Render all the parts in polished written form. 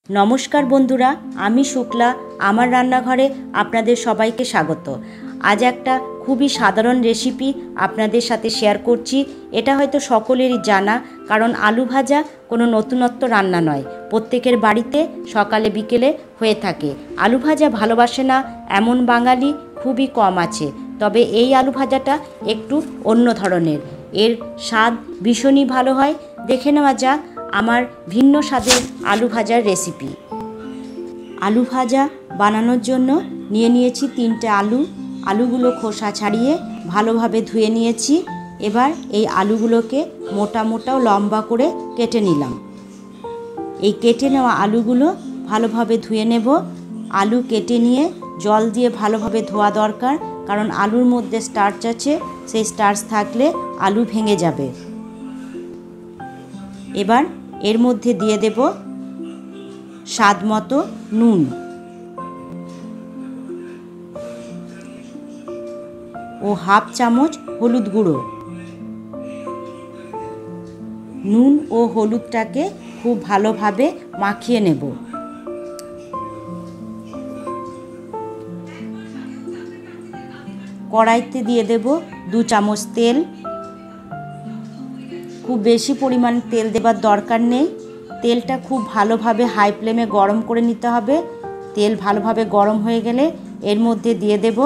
নমস্কার বন্ধুরা, আমি শুক্লা। আমার রান্নাঘরে আপনাদের সবাইকে স্বাগত। আজ একটা খুবই সাধারণ রেসিপি আপনাদের সাথে শেয়ার করছি। এটা হয়তো সকলেরই জানা, কারণ আলু ভাজা কোনো নতুনত্ব রান্না নয়, প্রত্যেকের বাড়িতে সকালে বিকেলে হয়ে থাকে। আলু ভাজা ভালোবাসে না এমন বাঙালি খুবই কম আছে, তবে এই আলু ভাজাটা একটু অন্য ধরনের। এর স্বাদ ভীষণই ভালো হয়। দেখে নেওয়া যাক আমার ভিন্ন স্বাদের আলু ভাজার রেসিপি। আলু ভাজা বানানোর জন্য নিয়ে নিয়েছি 3টে আলু। আলুগুলো খোসা ছাড়িয়ে ভালোভাবে ধুয়ে নিয়েছি। এবার এই আলুগুলোকে মোটা মোটা ও লম্বা করে কেটে নিলাম। এই কেটে নেওয়া আলুগুলো ভালোভাবে ধুয়ে নেব। আলু কেটে নিয়ে জল দিয়ে ভালোভাবে ধোয়া দরকার, কারণ আলুর মধ্যে স্টার্চ আছে, সেই স্টার্চ থাকলে আলু ভেঙে যাবে। এবার এর মধ্যে দিয়ে দেব স্বাদ মতো নুন ও হাফ চামচ হলুদ গুঁড়ো। নুন ও হলুদটাকে খুব ভালোভাবে মাখিয়ে নেব। কড়াইতে দিয়ে দেব 2 চামচ তেল। খুব বেশি পরিমাণ তেল দেবার দরকার নেই। তেলটা খুব ভালোভাবে হাই ফ্লেমে গরম করে নিতে হবে। তেল ভালোভাবে গরম হয়ে গেলে এর মধ্যে দিয়ে দেব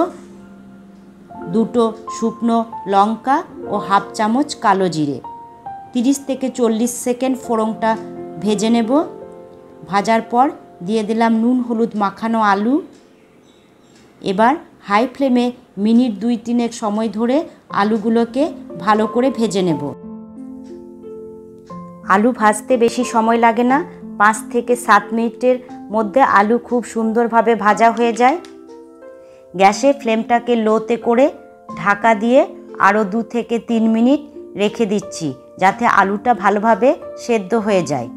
2টো শুকনো লঙ্কা ও হাফ চামচ কালো জিরে। 30 থেকে 40 সেকেন্ড ফোড়নটা ভেজে নেব। ভাজার পর দিয়ে দিলাম নুন হলুদ মাখানো আলু। এবার হাই ফ্লেমে মিনিট 2-3 সময় ধরে আলুগুলোকে ভালো করে ভেজে নেব। আলু ভাজতে বেশি সময় লাগে না, 5 থেকে 7 মিনিটের মধ্যে আলু খুব সুন্দরভাবে ভাজা হয়ে যায়। গ্যাসের ফ্লেমটাকে লোতে করে ঢাকা দিয়ে আরও 2 থেকে 3 মিনিট রেখে দিচ্ছি, যাতে আলুটা ভালোভাবে সেদ্ধ হয়ে যায়।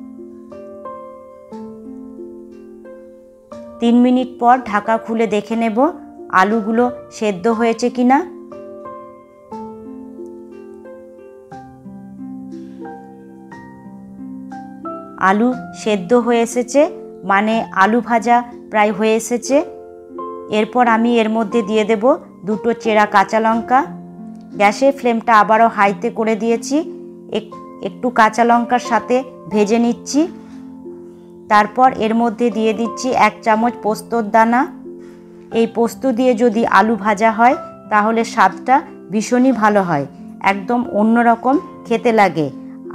3 মিনিট পর ঢাকা খুলে দেখে নেব আলুগুলো সেদ্ধ হয়েছে কিনা। আলু সেদ্ধ হয়ে এসেছে, মানে আলু ভাজা প্রায় হয়ে এসেছে। এরপর আমি এর মধ্যে দিয়ে দেব 2টো চেরা কাঁচা লঙ্কা। গ্যাসের ফ্লেমটা আবারও হাইতে করে দিয়েছি। একটু কাঁচা লঙ্কার সাথে ভেজে নিচ্ছি। তারপর এর মধ্যে দিয়ে দিচ্ছি 1 চামচ পোস্তর দানা। এই পোস্ত দিয়ে যদি আলু ভাজা হয় তাহলে স্বাদটা ভীষণই ভালো হয়, একদম অন্যরকম খেতে লাগে।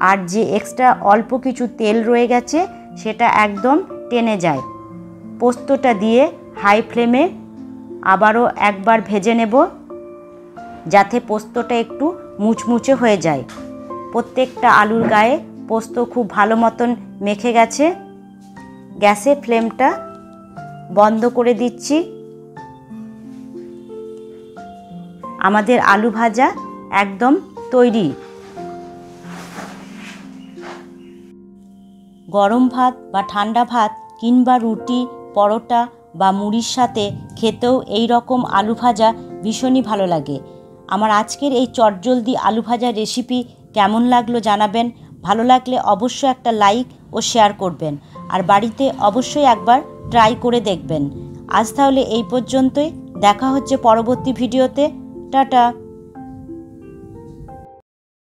আর যে এক্সট্রা অল্প কিছু তেল রয়ে গেছে সেটা একদম টেনে যায়। পোস্তটা দিয়ে হাই ফ্লেমে আবারও একবার ভেজে নেব, যাতে পোস্তটা একটু মুচমুচে হয়ে যায়। প্রত্যেকটা আলুর গায়ে পোস্ত খুব ভালো মতন মেখে গেছে। গ্যাসের ফ্লেমটা বন্ধ করে দিচ্ছি। আমাদের আলু ভাজা একদম তৈরি। গরম ভাত বা ঠান্ডা ভাত কিংবা রুটি, পরোটা বা মুড়ির সাথে খেতেও এই রকম আলু ভাজা ভীষণই ভালো লাগে। আমার আজকের এই চটজলদি আলু ভাজা রেসিপি কেমন লাগলো জানাবেন। ভালো লাগলে অবশ্যই একটা লাইক ও শেয়ার করবেন, আর বাড়িতে অবশ্যই একবার ট্রাই করে দেখবেন। আজ তাহলে এই পর্যন্তই। দেখা হচ্ছে পরবর্তী ভিডিওতে। টাটা।